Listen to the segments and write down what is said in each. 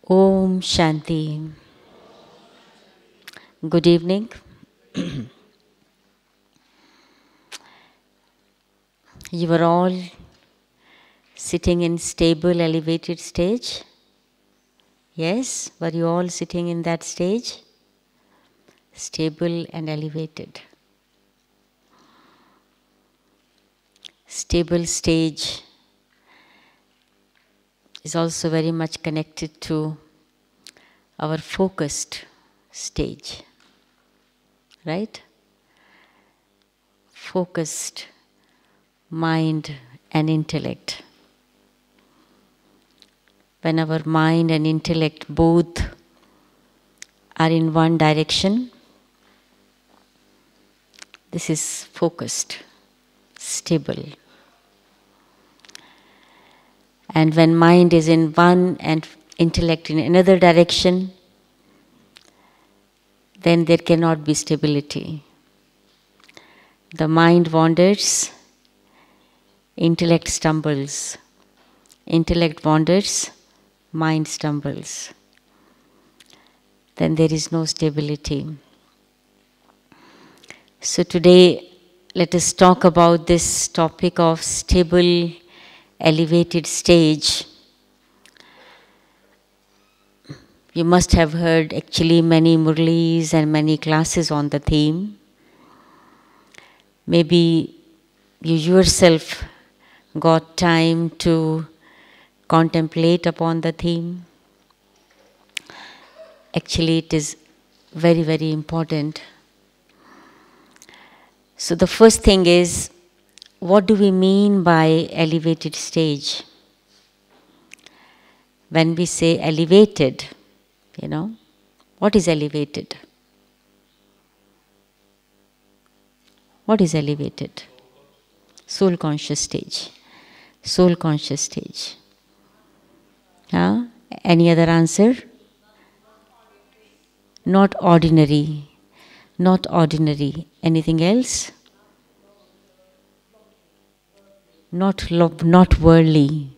Om Shanti. Good evening. You were all sitting in stable, elevated stage? Yes? Were you all sitting in that stage? Stable and elevated. Stable stage is also very much connected to our focused stage. Right? Focused mind and intellect. When our mind and intellect both are in one direction, this is focused, stable. And when mind is in one and intellect in another direction, then there cannot be stability. The mind wanders, intellect stumbles. Intellect wanders, mind stumbles. Then there is no stability. So today, let us talk about this topic of stable, elevated stage. You must have heard actually many murlis and many classes on the theme. Maybe you yourself got time to contemplate upon the theme. Actually, it is very, very important. So the first thing is, what do we mean by elevated stage? When we say elevated, what is elevated? What is elevated? Soul conscious stage. Soul conscious stage. Any other answer? Not ordinary. Not ordinary. Anything else? Not worldly.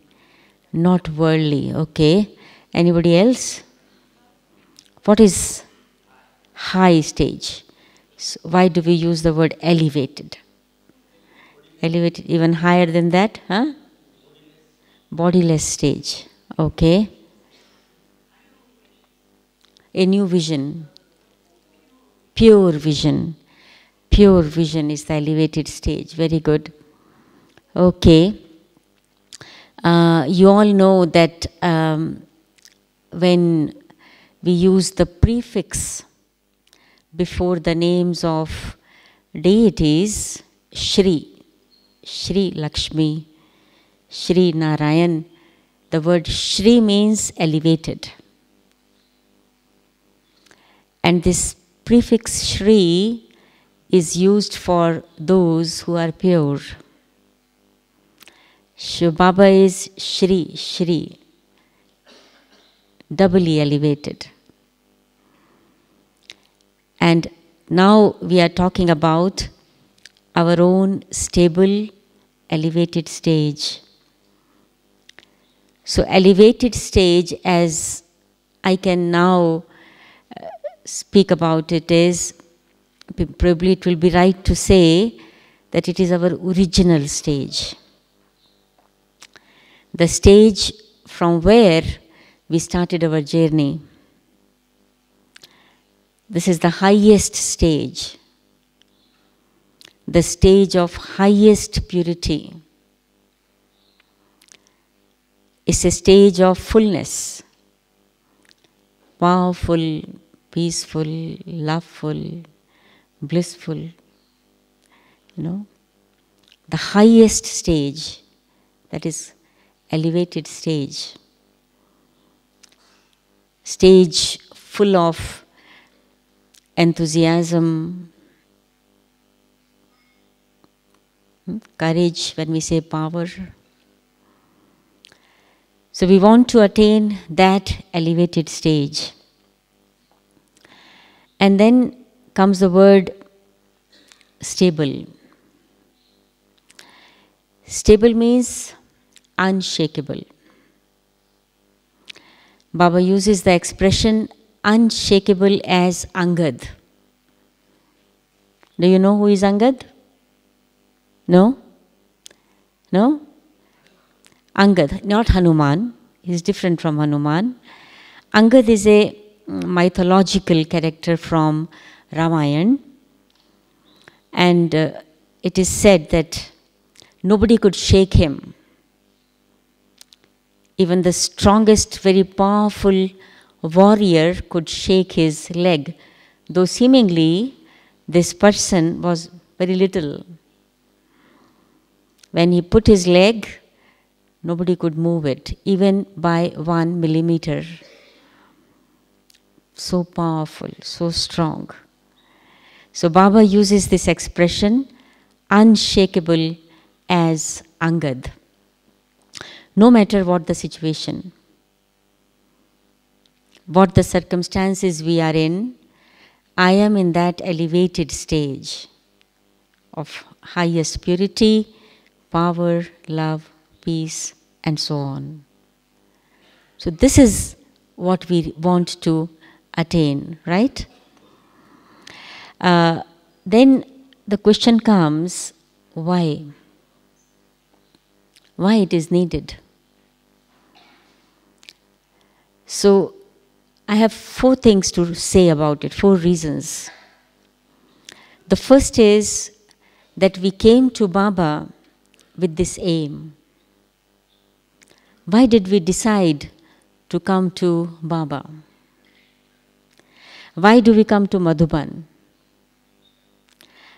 Not worldly. Okay. Anybody else? What is high stage? So why do we use the word elevated? Elevated, even higher than that? Bodiless stage. Okay. A new vision. Pure vision. Pure vision is the elevated stage. Very good. Okay. You all know that when we use the prefix before the names of deities, Shri, Shri Lakshmi, Shri Narayan, the word Shri means elevated. And this prefix Shri is used for those who are pure. Shiv Baba is Shri, Shri, doubly elevated. And now we are talking about our own stable, elevated stage. So elevated stage, as I can now speak about it, is, probably it will be right to say that it is our original stage. The stage from where we started our journey. This is the highest stage. The stage of highest purity. It's a stage of fullness. Powerful, peaceful, loveful, blissful. The highest stage, that is elevated stage. Stage full of enthusiasm, courage, when we say power. So we want to attain that elevated stage. And then comes the word stable. Stable means unshakable. Baba uses the expression unshakable as Angad. Do you know who is Angad? No? No? Angad, not Hanuman. He is different from Hanuman. Angad is a mythological character from Ramayana. And it is said that nobody could shake him. Even the strongest, very powerful warrior could shake his leg, though seemingly this person was very little. When he put his leg, nobody could move it, even by 1 millimeter. So powerful, so strong. So Baba uses this expression, unshakable as Angad. No matter what the situation, what the circumstances we are in, I am in that elevated stage of highest purity, power, love, peace, and so on. So this is what we want to attain, right? Then the question comes, why? Why it is needed? So I have 4 things to say about it, 4 reasons. The first is that we came to Baba with this aim. Why did we decide to come to Baba? Why do we come to Madhuban?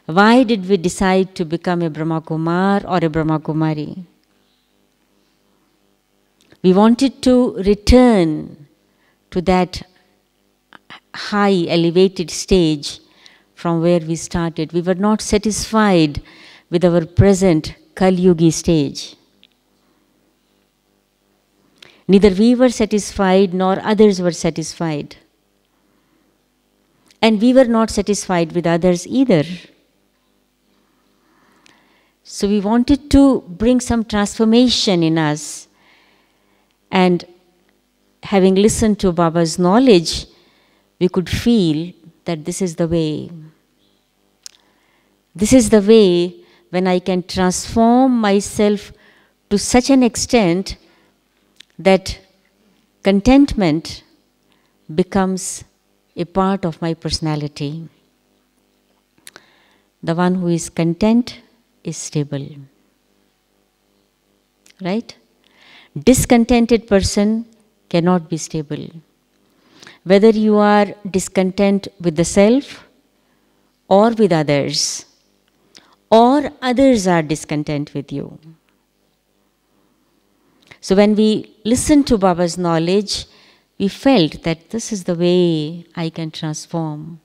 Why did we decide to become a Brahma Kumar or a Brahma Kumari? We wanted to return to that high elevated stage from where we started. We were not satisfied with our present Kali-yugi stage. Neither we were satisfied nor others were satisfied. And we were not satisfied with others either. So we wanted to bring some transformation in us. And having listened to Baba's knowledge, we could feel that this is the way. This is the way when I can transform myself to such an extent that contentment becomes a part of my personality. The one who is content is stable. Right? Discontented person cannot be stable. Whether you are discontent with the self or with others, or others are discontent with you. So when we listened to Baba's knowledge, we felt that this is the way I can transform.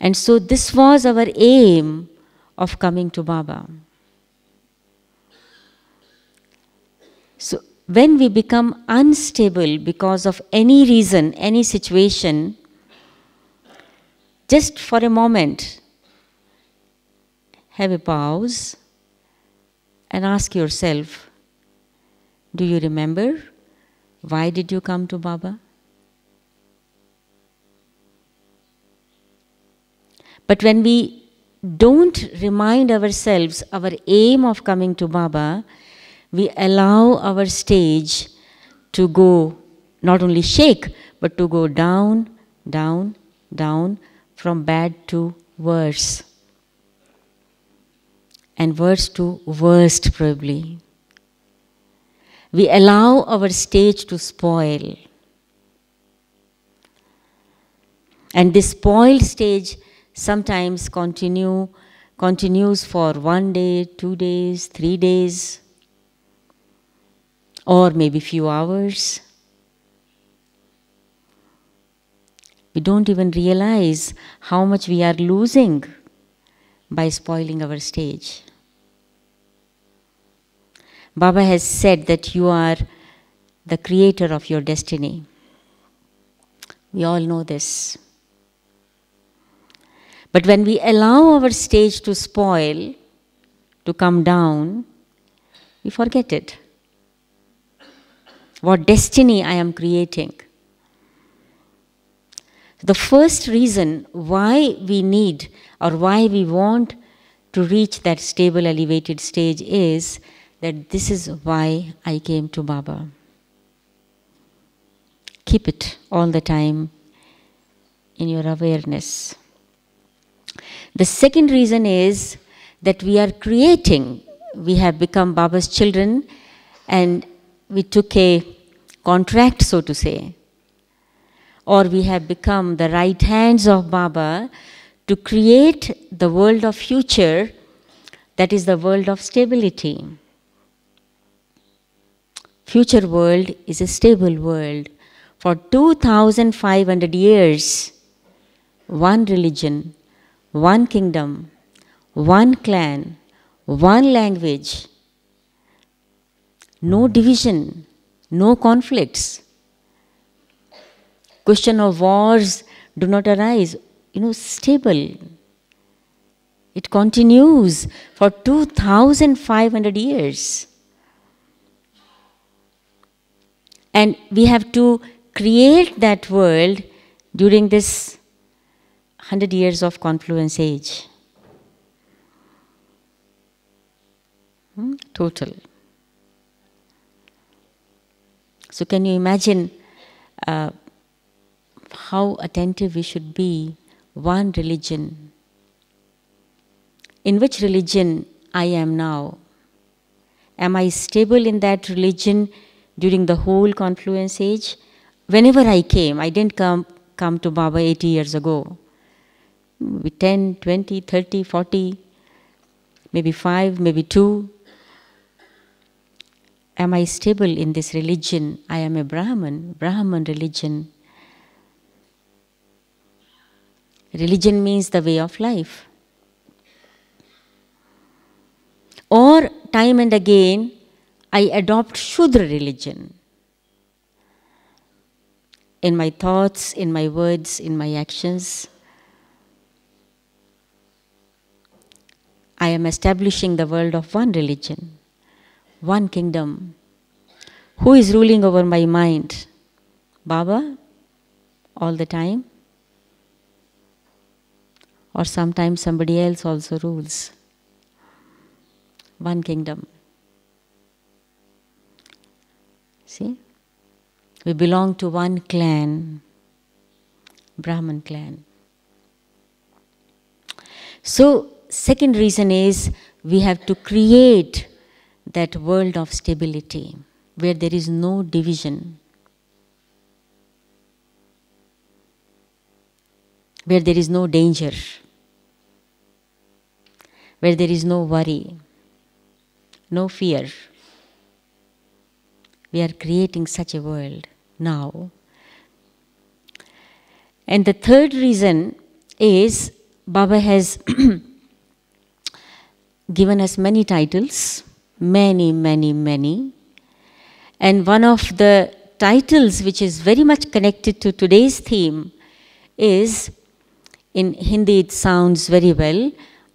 And so this was our aim of coming to Baba. So when we become unstable because of any reason, any situation, just for a moment, have a pause and ask yourself, do you remember why did you come to Baba? But when we don't remind ourselves our aim of coming to Baba, we allow our stage to go, not only shake, but to go down, down, down, from bad to worse. And worse to worst, probably. We allow our stage to spoil. And this spoiled stage sometimes continues for 1 day, 2 days, 3 days, or maybe few hours. We don't even realize how much we are losing by spoiling our stage. Baba has said that you are the creator of your destiny. We all know this. But when we allow our stage to spoil, to come down, we forget it. What destiny I am creating. The first reason why we need or why we want to reach that stable, elevated stage is that this is why I came to Baba. Keep it all the time in your awareness. The second reason is that we are creating. We have become Baba's children and we took a contract, so to say. Or we have become the right hands of Baba to create the world of future, that is the world of stability. Future world is a stable world. For 2,500 years, one religion, one kingdom, one clan, one language, no division, no conflicts. Question of wars do not arise. Stable. It continues for 2,500 years. And we have to create that world during this 100 years of confluence age. Total. So can you imagine how attentive we should be? One religion. In which religion I am now? Am I stable in that religion during the whole confluence age? Whenever I came, I didn't come to Baba 80 years ago. Maybe 10, 20, 30, 40, maybe 5, maybe 2. Am I stable in this religion? I am a Brahman religion. Religion means the way of life. Or time and again, I adopt Shudra religion. In my thoughts, in my words, in my actions, I am establishing the world of one religion, one kingdom. Who is ruling over my mind? Baba? All the time? Or sometimes somebody else also rules? One kingdom. See? We belong to one clan, Brahman clan. So, second reason is we have to create that world of stability where there is no division, where there is no danger, where there is no worry, no fear. We are creating such a world now. And the third reason is Baba has given us many titles, many. And one of the titles which is very much connected to today's theme is, in Hindi it sounds very well,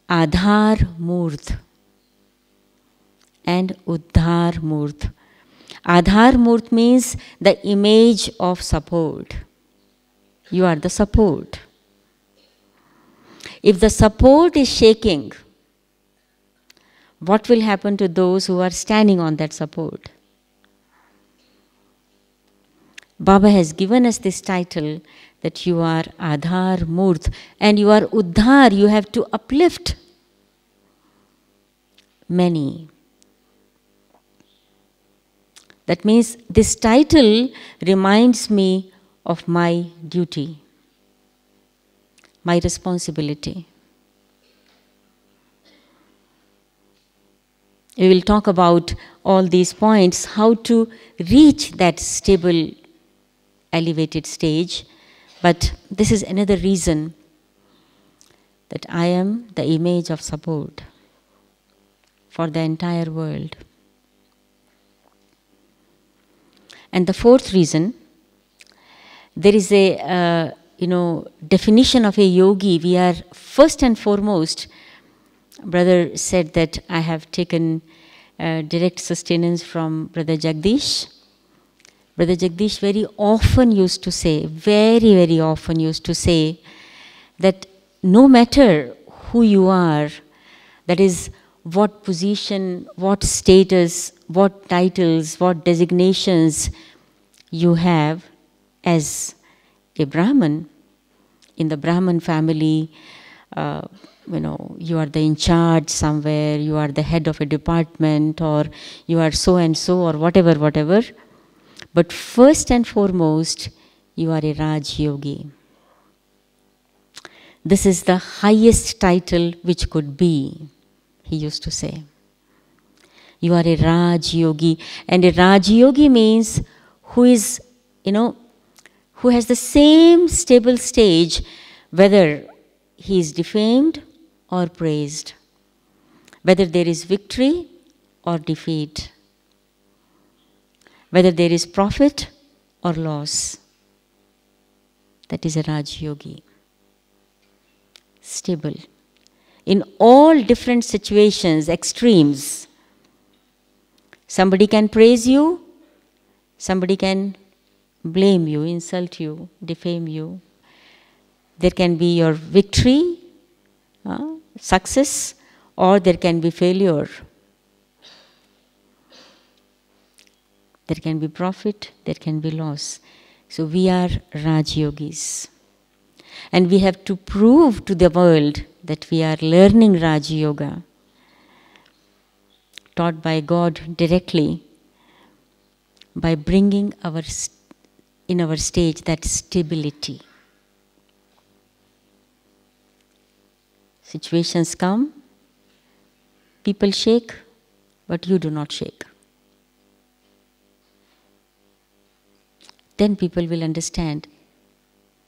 Adhar Murth and Uddhar Murth. Adhar Murth means the image of support. You are the support. If the support is shaking, what will happen to those who are standing on that support? Baba has given us this title that you are Adhar Murth and you are Uddhar. You have to uplift many. That means this title reminds me of my duty, my responsibility. We will talk about all these points, how to reach that stable, elevated stage. But this is another reason that I am the image of support for the entire world. And the fourth reason, there is a definition of a yogi. We are first and foremost Brother said that I have taken direct sustenance from Brother Jagdish. Brother Jagdish very often used to say, very, very often used to say, that no matter who you are, that is, what position, what status, what titles, what designations you have as a Brahman, in the Brahman family, you are the in charge somewhere, you are the head of a department, or you are so and so, or whatever, whatever. But first and foremost, you are a Raj Yogi. This is the highest title which could be, he used to say. You are a Raj Yogi. And a Raj Yogi means who is, who has the same stable stage, whether he is defamed or praised, whether there is victory or defeat, whether there is profit or loss. That is a Raj Yogi. Stable. In all different situations, extremes. Somebody can praise you, somebody can blame you, insult you, defame you. There can be your victory, success, or there can be failure. There can be profit, there can be loss. So we are Raj Yogis. And we have to prove to the world that we are learning Raj Yoga, taught by God directly, by bringing in our stage that stability. Situations come, people shake, but you do not shake. Then people will understand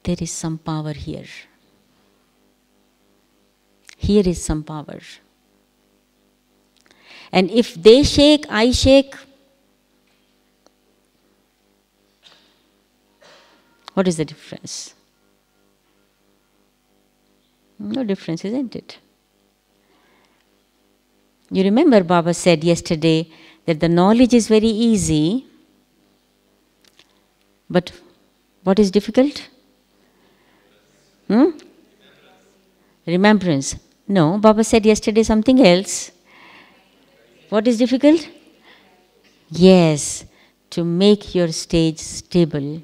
there is some power here. Here is some power. And if they shake, I shake, what is the difference? No difference, isn't it? You remember Baba said yesterday that the knowledge is very easy, but what is difficult? Remembrance. No, Baba said yesterday something else. What is difficult? Yes, to make your stage stable.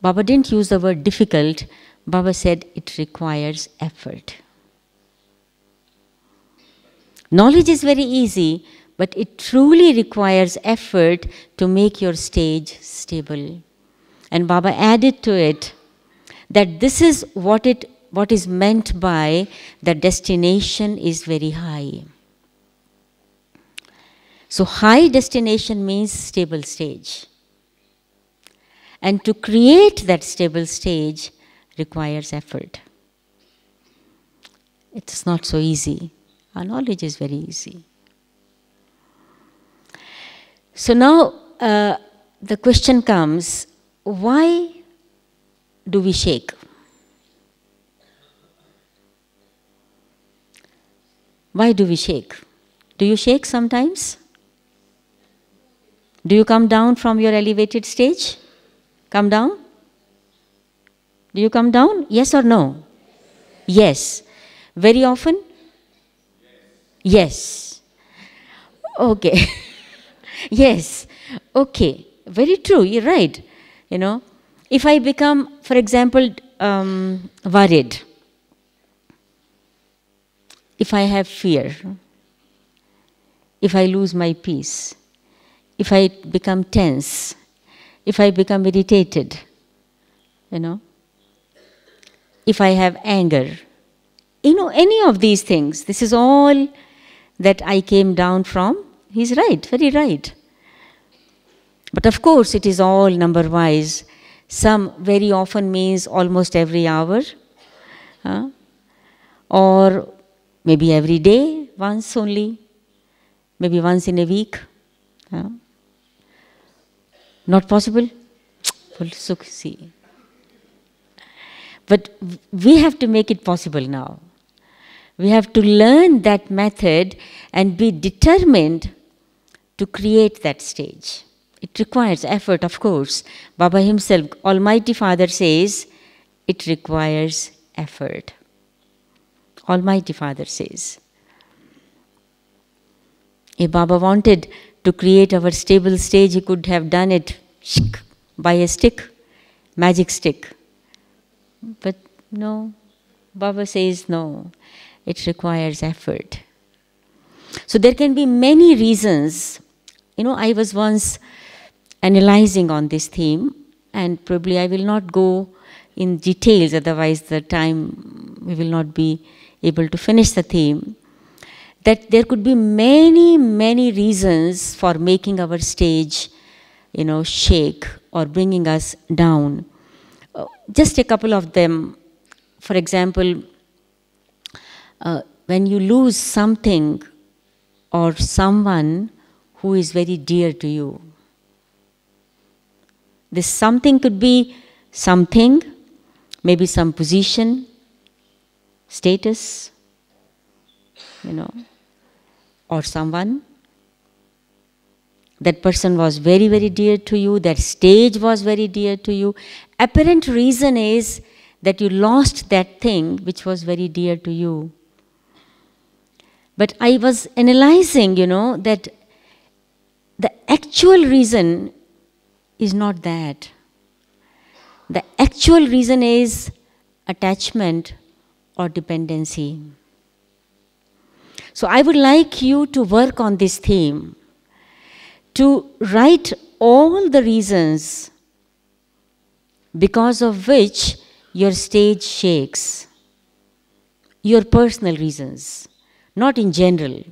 Baba didn't use the word difficult. Baba said it requires effort. Knowledge is very easy, but it truly requires effort to make your stage stable. And Baba added to it that this is what is meant by the destination is very high. So high destination means stable stage. And to create that stable stage requires effort. It's not so easy. Our knowledge is very easy. So now the question comes, why do we shake? Why do we shake? Do you shake sometimes? Do you come down from your elevated stage? Come down? Do you come down? Yes or no? Yes. Very often? Yes. Okay. Yes. Okay. Very true. You're right. If I become, for example, worried, if I have fear, if I lose my peace, if I become tense, if I become irritated, if I have anger, any of these things, this is all that I came down from. He's right, very right. But of course, it is all number-wise. Some very often means almost every hour, or maybe every day, once only, maybe once in a week. Not possible? See. But we have to make it possible now. We have to learn that method and be determined to create that stage. It requires effort, of course. Baba himself, Almighty Father, says it requires effort. Almighty Father says. If Baba wanted to create our stable stage, he could have done it by a stick, magic stick. But no, Baba says no, it requires effort. So there can be many reasons. I was once analyzing on this theme, and probably I will not go in details, otherwise the time we will not be able to finish the theme. That there could be many, many reasons for making our stage, shake or bringing us down. Just a couple of them. For example, when you lose something or someone who is very dear to you. This something could be something, maybe some position, status, or someone. That person was very, very dear to you. That stage was very dear to you. Apparent reason is that you lost that thing which was very dear to you. But I was analyzing, that the actual reason is not that. The actual reason is attachment or dependency. So I would like you to work on this theme, to write all the reasons because of which your stage shakes. Your personal reasons, not in general.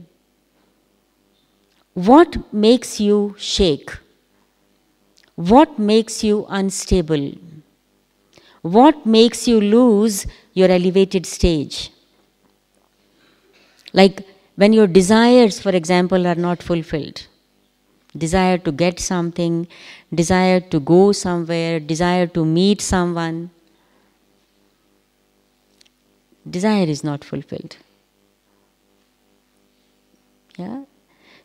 What makes you shake? What makes you unstable? What makes you lose your elevated stage? Like when your desires, for example, are not fulfilled. Desire to get something, desire to go somewhere, desire to meet someone. Desire is not fulfilled. Yeah?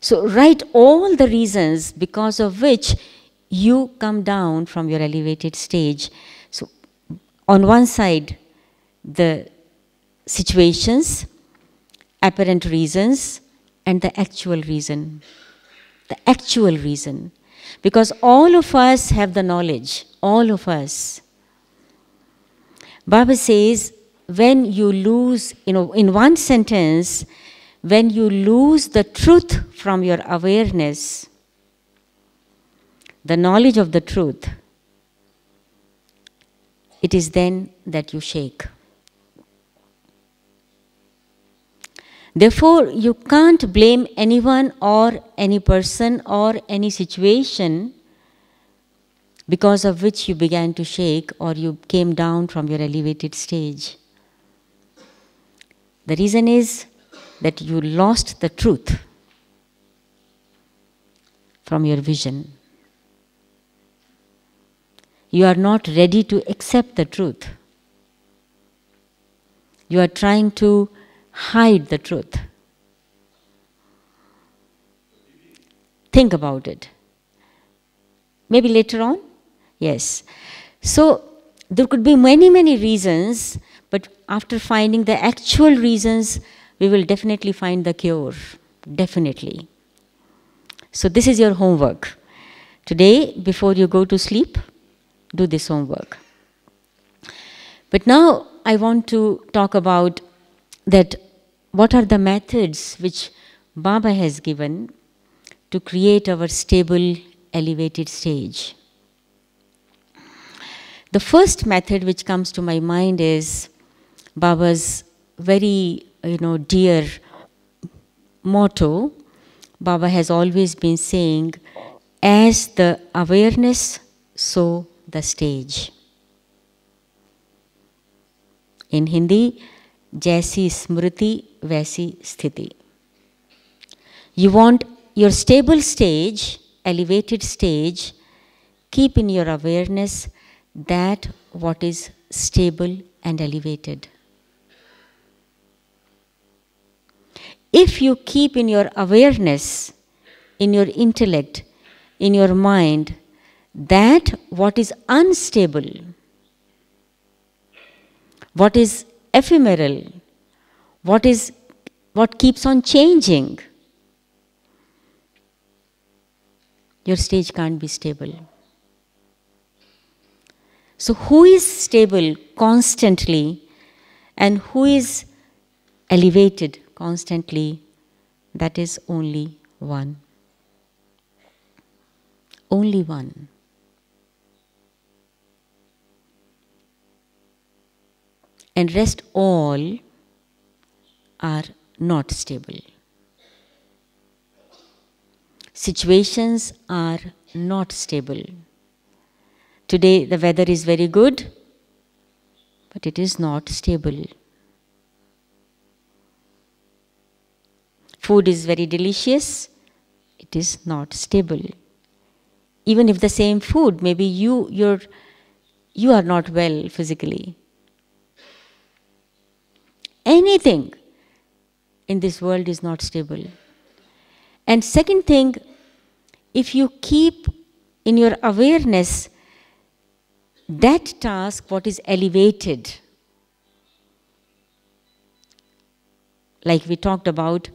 So write all the reasons because of which you come down from your elevated stage. So on one side, the situations, apparent reasons, and the actual reason. The actual reason. Because all of us have the knowledge. All of us. Baba says, when you lose, in one sentence, when you lose the truth from your awareness, the knowledge of the truth, it is then that you shake. Therefore, you can't blame anyone or any person or any situation because of which you began to shake or you came down from your elevated stage. The reason is that you lost the truth from your vision. You are not ready to accept the truth. You are trying to hide the truth. Think about it. Maybe later on? Yes. So there could be many, many reasons, but after finding the actual reasons, we will definitely find the cure. Definitely. So this is your homework. Today, before you go to sleep, do this homework. But now I want to talk about that what are the methods which Baba has given to create our stable, elevated stage. The first method which comes to my mind is Baba's very, dear motto. Baba has always been saying, as the awareness, so the stage. In Hindi, Jaisi Smriti, Vaisi Sthiti. You want your stable stage, elevated stage, keep in your awareness that what is stable and elevated. if you keep in your awareness, in your intellect, in your mind, that what is unstable, what is ephemeral, what keeps on changing, your stage can't be stable. So who is stable constantly and who is elevated constantly? That is only one. Only one. And rest all are not stable. Situations are not stable. Today the weather is very good, but it is not stable. Food is very delicious, it is not stable. Even if the same food, maybe you are not well physically. Anything in this world is not stable. And second thing, if you keep in your awareness that task what is elevated, like we talked about,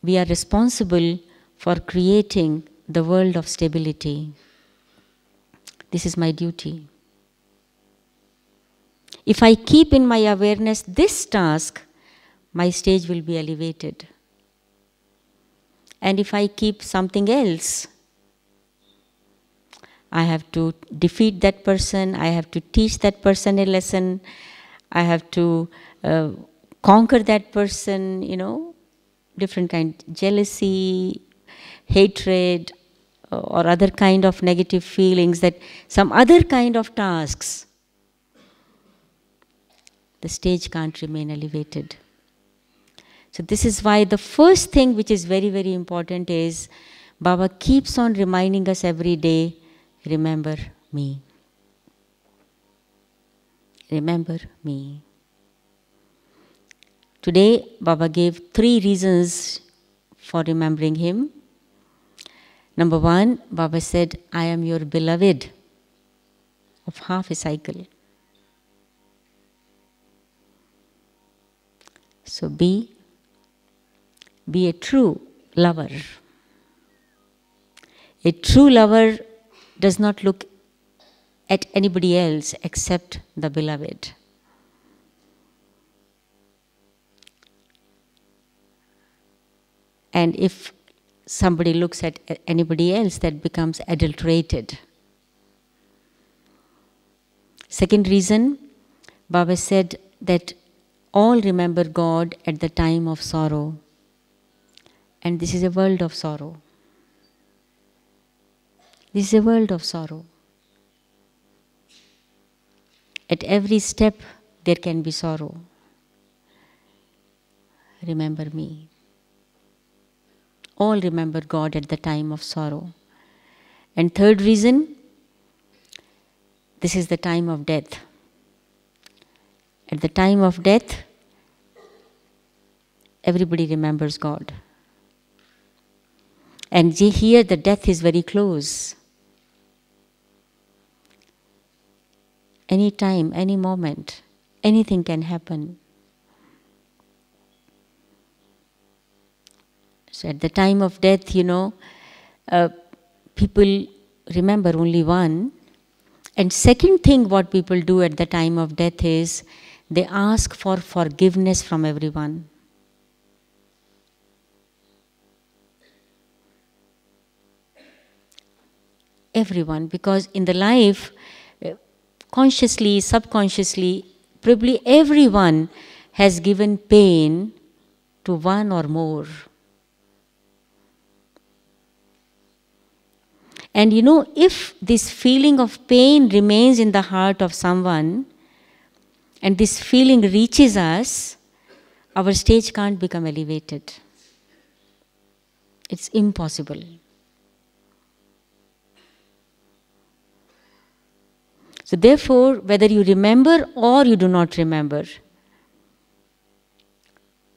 we are responsible for creating the world of stability. This is my duty. If I keep in my awareness this task, my stage will be elevated. And if I keep something else, I have to defeat that person, I have to teach that person a lesson, I have to conquer that person, different kind, jealousy, hatred, or other kind of negative feelings, that some other kind of tasks, the stage can't remain elevated. So this is why the first thing which is very, very important is Baba keeps on reminding us every day, remember me. Remember me. Today, Baba gave 3 reasons for remembering him. Number 1, Baba said, I am your beloved of half a cycle. So be a true lover. A true lover does not look at anybody else except the beloved. And if somebody looks at anybody else, that becomes adulterated. Second reason, Baba said that all remember God at the time of sorrow. And this is a world of sorrow. This is a world of sorrow. At every step there can be sorrow. Remember me. All remember God at the time of sorrow. And third reason, this is the time of death. At the time of death, everybody remembers God. And here the death is very close. Any time, any moment, anything can happen. So at the time of death, people remember only one. And second thing what people do at the time of death is they ask for forgiveness from everyone. Everyone, because in the life, consciously, subconsciously, probably everyone has given pain to one or more. And if this feeling of pain remains in the heart of someone, and this feeling reaches us, our stage can't become elevated. It's impossible. So therefore, whether you remember or you do not remember,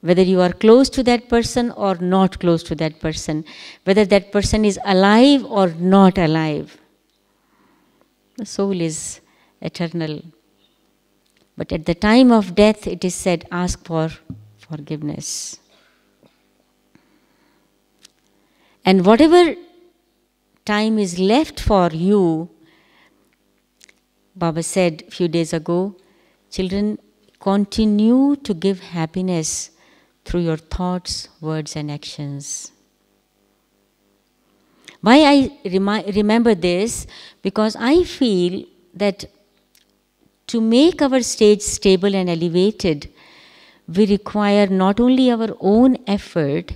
whether you are close to that person or not close to that person, whether that person is alive or not alive. The soul is eternal. But at the time of death, it is said, ask for forgiveness. And whatever time is left for you, Baba said a few days ago, children, continue to give happiness through your thoughts, words and actions. Why I remember this? Because I feel that to make our stage stable and elevated, we require not only our own effort,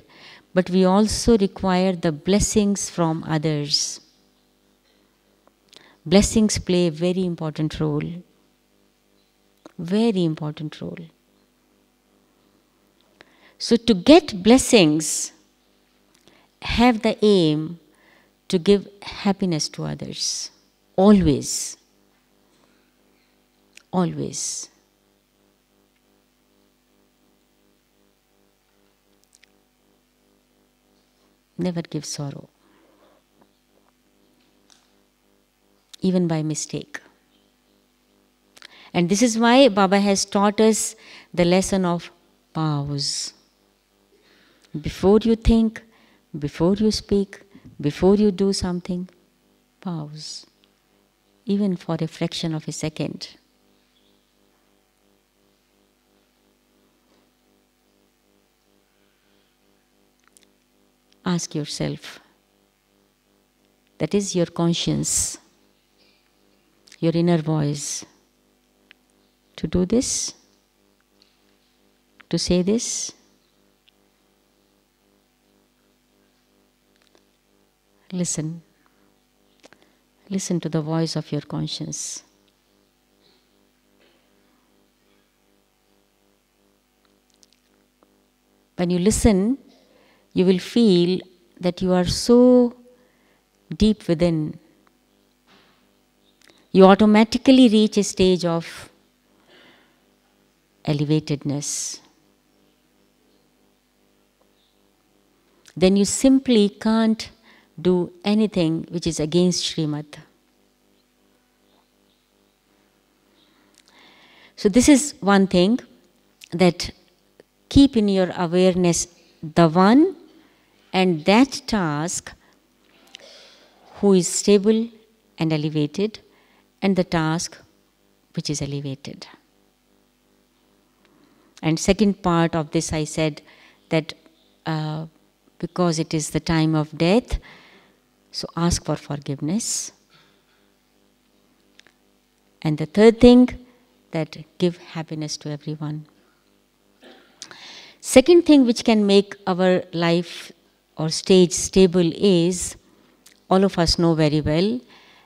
but we also require the blessings from others. Blessings play a very important role. Very important role. So to get blessings, have the aim to give happiness to others. Always. Always. Never give sorrow, even by mistake. And this is why Baba has taught us the lesson of pause. Before you think, before you speak, before you do something, pause, even for a fraction of a second. Ask yourself, that is your conscience, your inner voice, to do this, to say this. Listen. Listen to the voice of your conscience. When you listen, you will feel that you are so deep within. You automatically reach a stage of elevatedness. Then you simply can't do anything which is against Srimad. So this is one thing, that keep in your awareness the one and that task who is stable and elevated, and the task which is elevated. And second part of this I said that because it is the time of death, so ask for forgiveness. And the third thing, that give happiness to everyone. Second thing which can make our life or stage stable is, all of us know very well,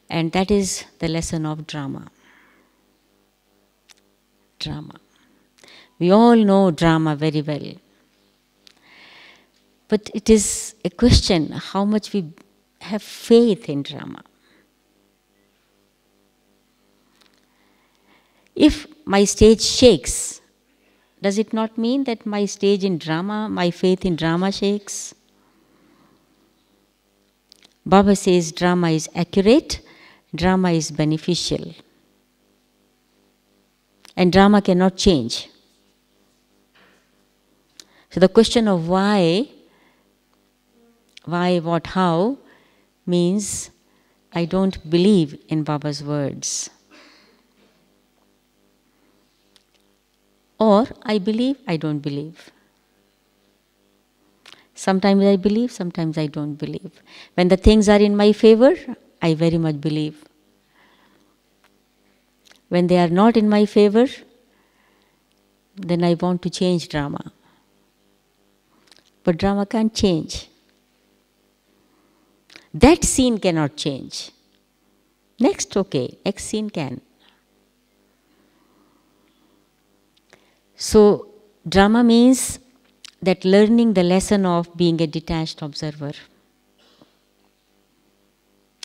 and that is the lesson of drama. Drama. We all know drama very well. But it is a question how much we have faith in drama. If my stage shakes, does it not mean that my stage in drama, my faith in drama shakes? Baba says drama is accurate, drama is beneficial. And drama cannot change. So the question of why, what, how, means I don't believe in Baba's words. Or I believe, I don't believe. Sometimes I believe, sometimes I don't believe. When the things are in my favor, I very much believe. When they are not in my favor, then I want to change drama. But drama can't change. That scene cannot change. Next, okay, next scene can. So, drama means that learning the lesson of being a detached observer.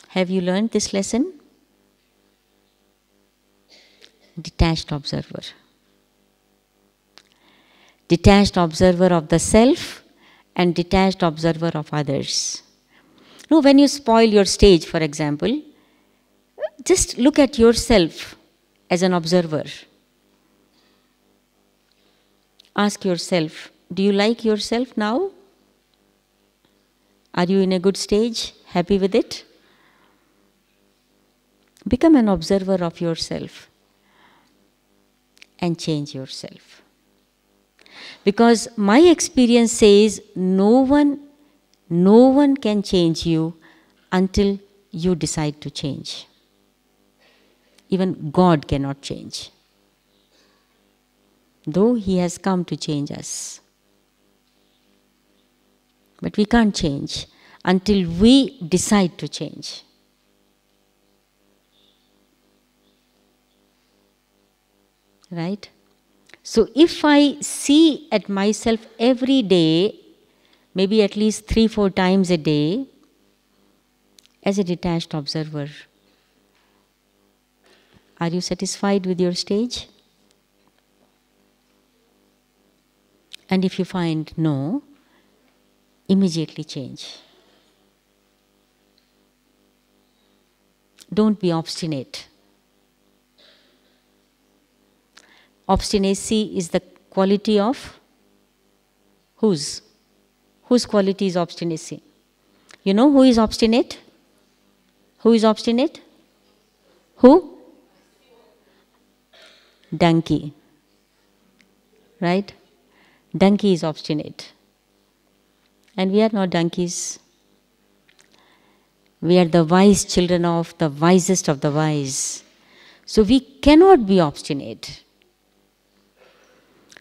Have you learned this lesson? Detached observer. detached observer of the self and detached observer of others. No, when you spoil your stage, for example, just look at yourself as an observer. Ask yourself, do you like yourself now? Are you in a good stage? Happy with it? Become an observer of yourself and change yourself. Because my experience says no one can change you until you decide to change. Even God cannot change, though He has come to change us. But we can't change until we decide to change. Right? So if I see at myself every day, maybe at least 3-4 times a day, as a detached observer, are you satisfied with your stage? And if you find no, immediately change. Don't be obstinate. Obstinacy is the quality of whose? Whose quality is obstinacy? You know who is obstinate? Who is obstinate? Who? Donkey. Right? Donkey is obstinate. And we are not donkeys. We are the wise children of the wisest of the wise. So we cannot be obstinate.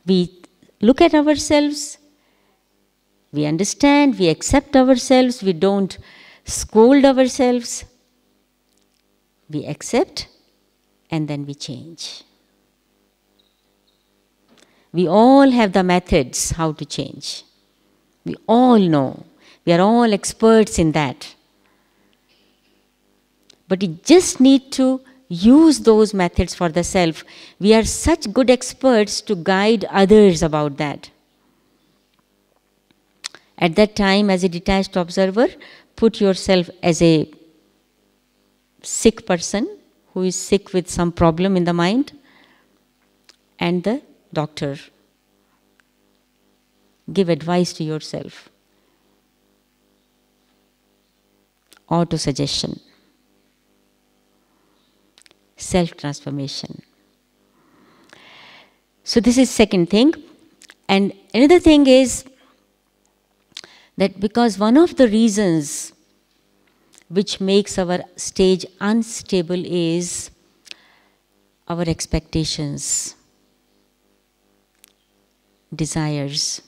We look at ourselves, we understand, we accept ourselves, we don't scold ourselves. We accept and then we change. We all have the methods how to change. We all know. We are all experts in that. But we just need to use those methods for the self. We are such good experts to guide others about that. At that time, as a detached observer, put yourself as a sick person who is sick with some problem in the mind and the doctor. Give advice to yourself. Auto-suggestion. Self-transformation. So this is second thing. And another thing is that because one of the reasons which makes our stage unstable is our expectations, desires.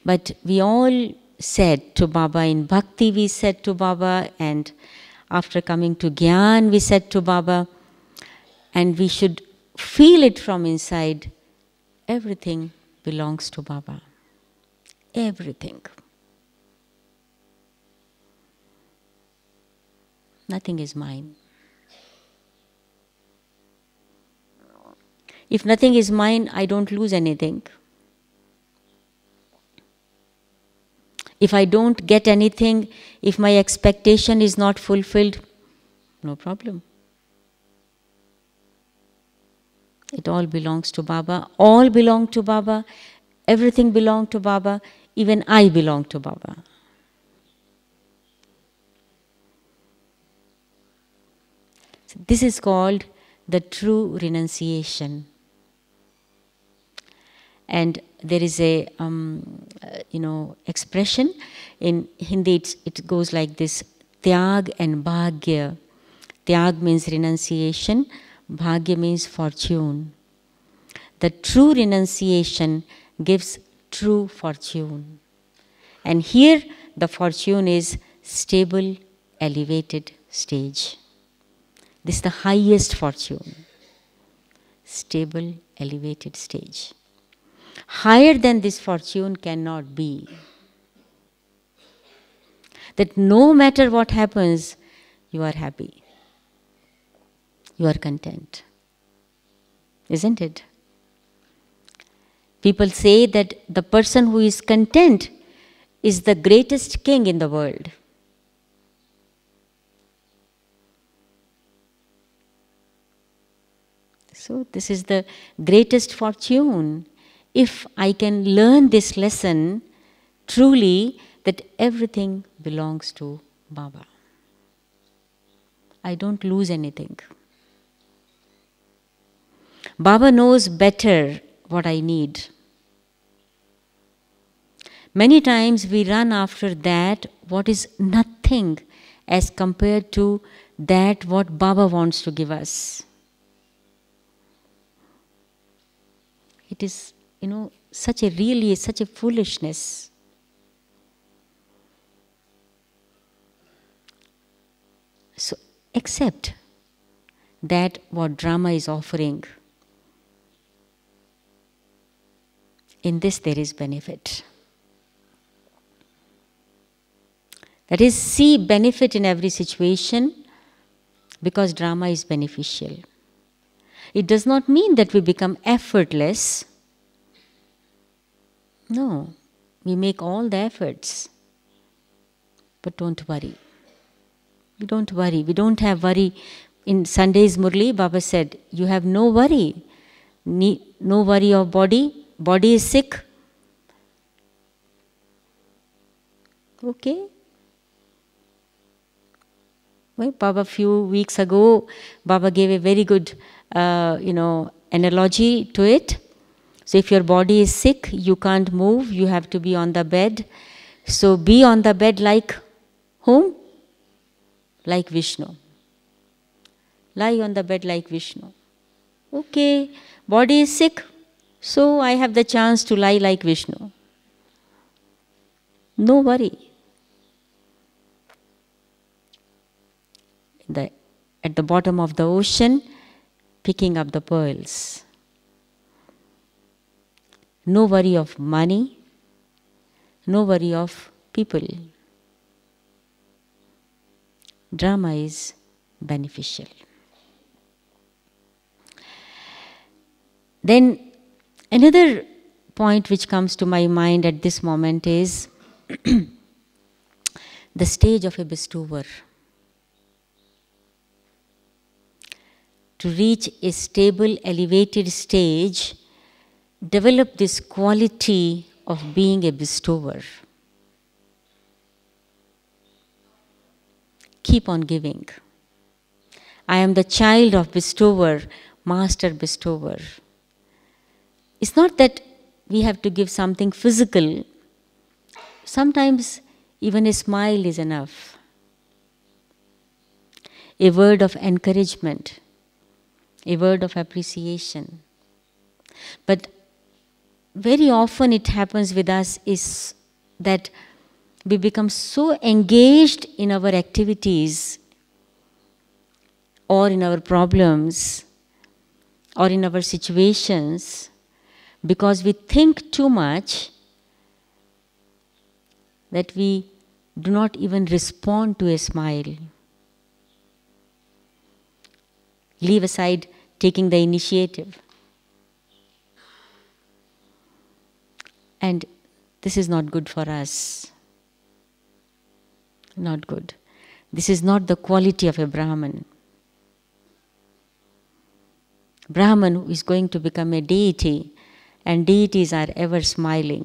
But we all said to Baba, in Bhakti we said to Baba, and after coming to Gyan we said to Baba, and we should feel it from inside, everything belongs to Baba. Everything. Nothing is mine. If nothing is mine, I don't lose anything. If I don't get anything, if my expectation is not fulfilled, no problem. It all belongs to Baba. All belong to Baba. Everything belongs to Baba. Even I belong to Baba. So this is called the true renunciation. And there is a expression in Hindi. It goes like this: Tyag and Bhagya. Tyag means renunciation. Bhagya means fortune. The true renunciation gives true fortune. And here the fortune is stable, elevated stage. This is the highest fortune. Stable, elevated stage. Higher than this fortune cannot be. That no matter what happens, you are happy. You are content. Isn't it? People say that the person who is content is the greatest king in the world. So this is the greatest fortune. If I can learn this lesson truly, that everything belongs to Baba. I don't lose anything. Baba knows better what I need. Many times we run after that what is nothing as compared to that what Baba wants to give us. It is, such a foolishness. So accept that what drama is offering. In this there is benefit. That is, see benefit in every situation because drama is beneficial. It does not mean that we become effortless. No, we make all the efforts. But don't worry. We don't worry. We don't have worry. In Sunday's Murli, Baba said, you have no worry. No worry of body. Body is sick. Okay. Well, Baba, a few weeks ago, Baba gave a very good, analogy to it. So if your body is sick, you can't move, you have to be on the bed. So be on the bed like whom? Like Vishnu. Lie on the bed like Vishnu. Okay, body is sick, so I have the chance to lie like Vishnu. No worry. At the bottom of the ocean, picking up the pearls. No worry of money, no worry of people. Drama is beneficial. Then another point which comes to my mind at this moment is the stage of a bestower. To reach a stable, elevated stage, develop this quality of being a bestower. Keep on giving. I am the child of bestower, master bestower. It's not that we have to give something physical. Sometimes even a smile is enough. A word of encouragement. A word of appreciation. But very often it happens with us is that we become so engaged in our activities or in our problems or in our situations because we think too much that we do not even respond to a smile. Leave aside taking the initiative. And this is not good for us. Not good. This is not the quality of a Brahman. Brahman is going to become a deity, and deities are ever smiling,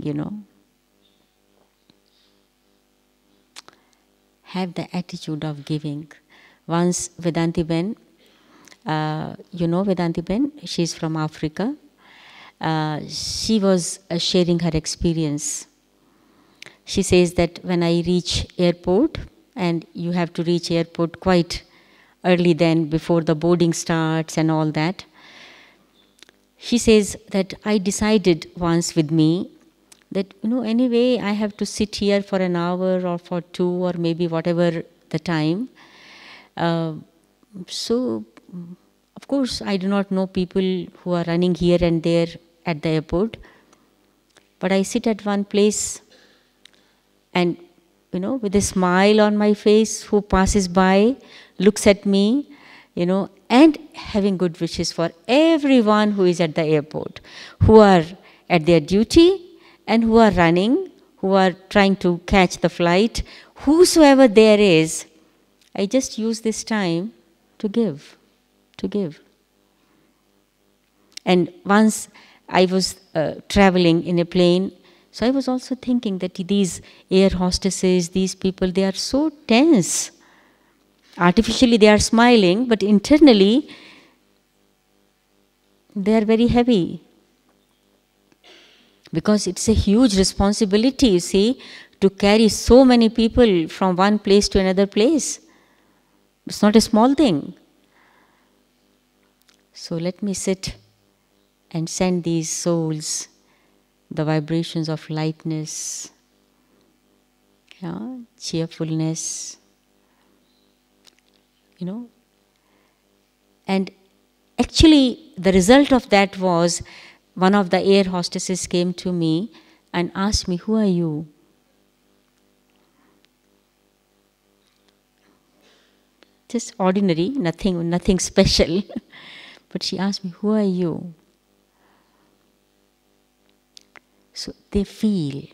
Have the attitude of giving. Once Vedanti Ben, Vedanti Ben, she's from Africa. She was sharing her experience. She says that when I reach airport, and you have to reach airport quite early then before the boarding starts and all that. She says that I decided once with me that, anyway I have to sit here for an hour or for 2 or maybe whatever the time. So, of course, I do not know people who are running here and there at the airport. But I sit at one place and, with a smile on my face, who passes by, looks at me, and having good wishes for everyone who is at the airport, who are at their duty and who are running, who are trying to catch the flight, whosoever there is, I just use this time to give, to give. And once I was traveling in a plane, so I was also thinking that these air hostesses, these people, they are so tense. Artificially they are smiling, but internally they are very heavy. Because it's a huge responsibility, you see, to carry so many people from one place to another place. It's not a small thing. So let me sit and send these souls the vibrations of lightness, yeah, cheerfulness, you know. And actually, the result of that was one of the air hostesses came to me and asked me, "Who are you?" Just ordinary, nothing special. But she asked me, "Who are you?" So they feel.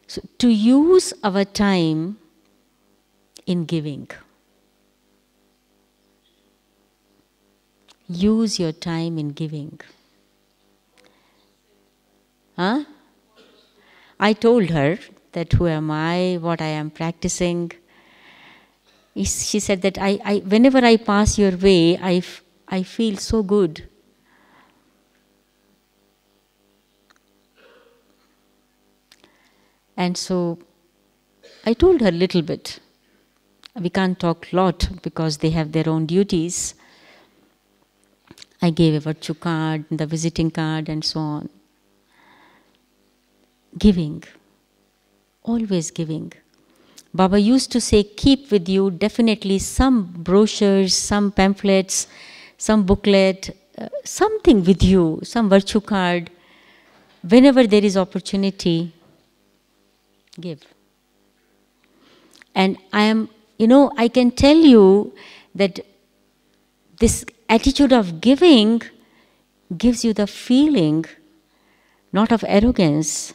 So to use our time in giving. Use your time in giving. Huh? I told her that who am I, what I am practicing. She said that whenever I pass your way, I feel so good. And so I told her a little bit. We can't talk a lot because they have their own duties. I gave a virtue card, the visiting card, and so on. Giving. Always giving. Baba used to say, keep with you definitely some brochures, some pamphlets, some booklet, something with you, some virtue card. Whenever there is opportunity, give. And I can tell you that this attitude of giving gives you the feeling, not of arrogance,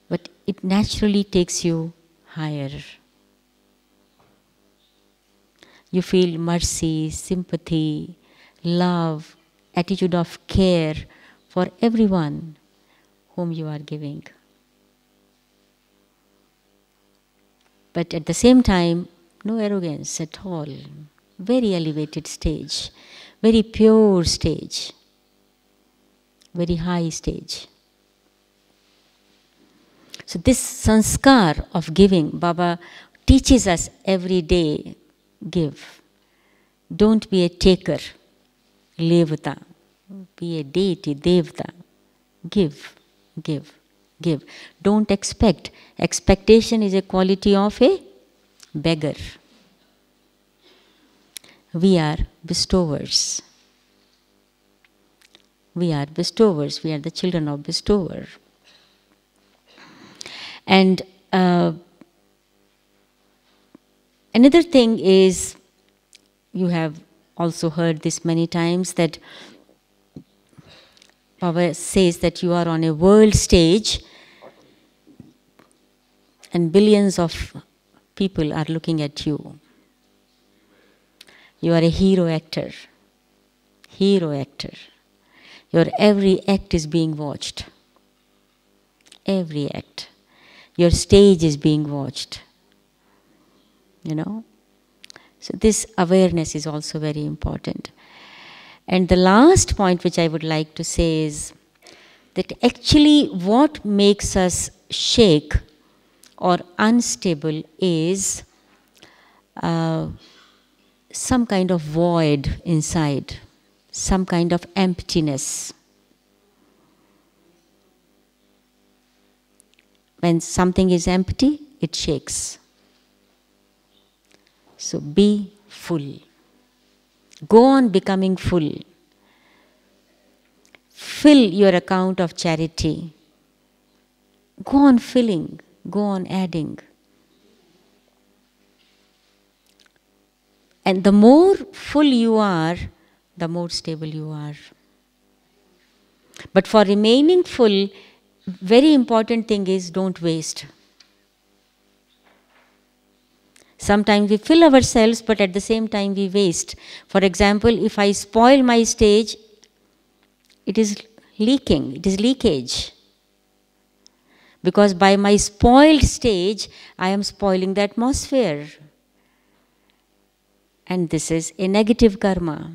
but it naturally takes you higher. You feel mercy, sympathy, love, attitude of care for everyone whom you are giving. But at the same time, no arrogance at all. Very elevated stage, very pure stage, very high stage. So this sanskar of giving, Baba teaches us every day, give. Don't be a taker, levata. Be a deity, devata. Give, give, give. Don't expect. Expectation is a quality of a beggar. We are bestowers. We are bestowers. We are the children of bestower. And another thing is, you have also heard this many times, that Baba says that you are on a world stage and billions of people are looking at you. You are a hero actor. Hero actor. Your every act is being watched. Every act. Your stage is being watched. So this awareness is also very important. And the last point which I would like to say is that actually what makes us shake or unstable is some kind of void inside, some kind of emptiness. When something is empty, it shakes. So be full. Go on becoming full. Fill your account of charity. Go on filling. Go on adding. And the more full you are, the more stable you are. But for remaining full, very important thing is don't waste. Sometimes we fill ourselves, but at the same time we waste. For example, if I spoil my stage, it is leaking, it is leakage. Because by my spoiled stage, I am spoiling the atmosphere. And this is a negative karma.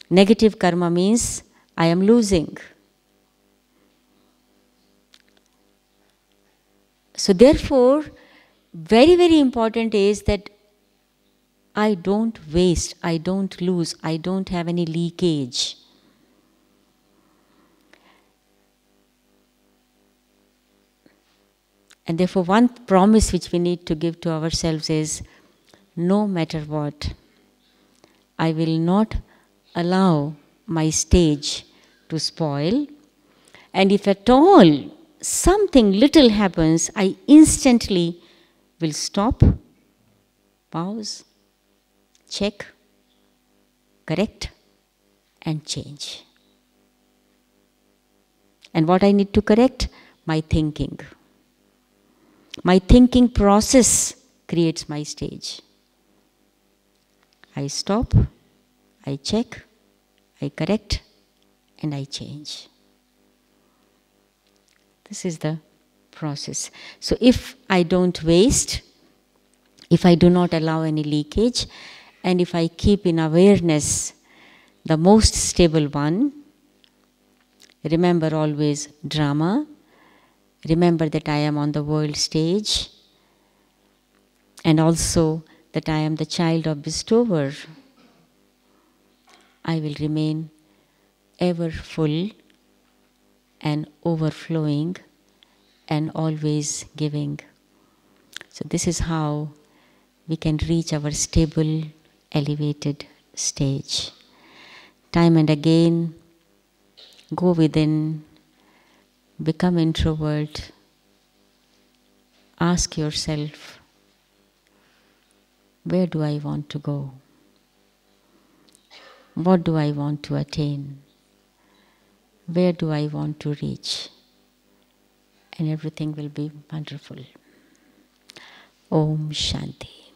Negative karma means I am losing. So therefore, very, very important is that I don't waste, I don't lose, I don't have any leakage. And therefore, one promise which we need to give to ourselves is, no matter what, I will not allow my stage to spoil. And if at all something little happens, I instantly will stop, pause, check, correct, and change. And what I need to correct? My thinking. My thinking process creates my stage. I stop, I check, I correct, and I change. This is the process. So if I don't waste, if I do not allow any leakage, and if I keep in awareness the most stable one, remember always drama, remember that I am on the world stage, and also that I am the child of bestower, I will remain ever full and overflowing and always giving. So this is how we can reach our stable, elevated stage. Time and again, go within, become introvert, ask yourself, where do I want to go? What do I want to attain? Where do I want to reach? And everything will be wonderful. Om Shanti.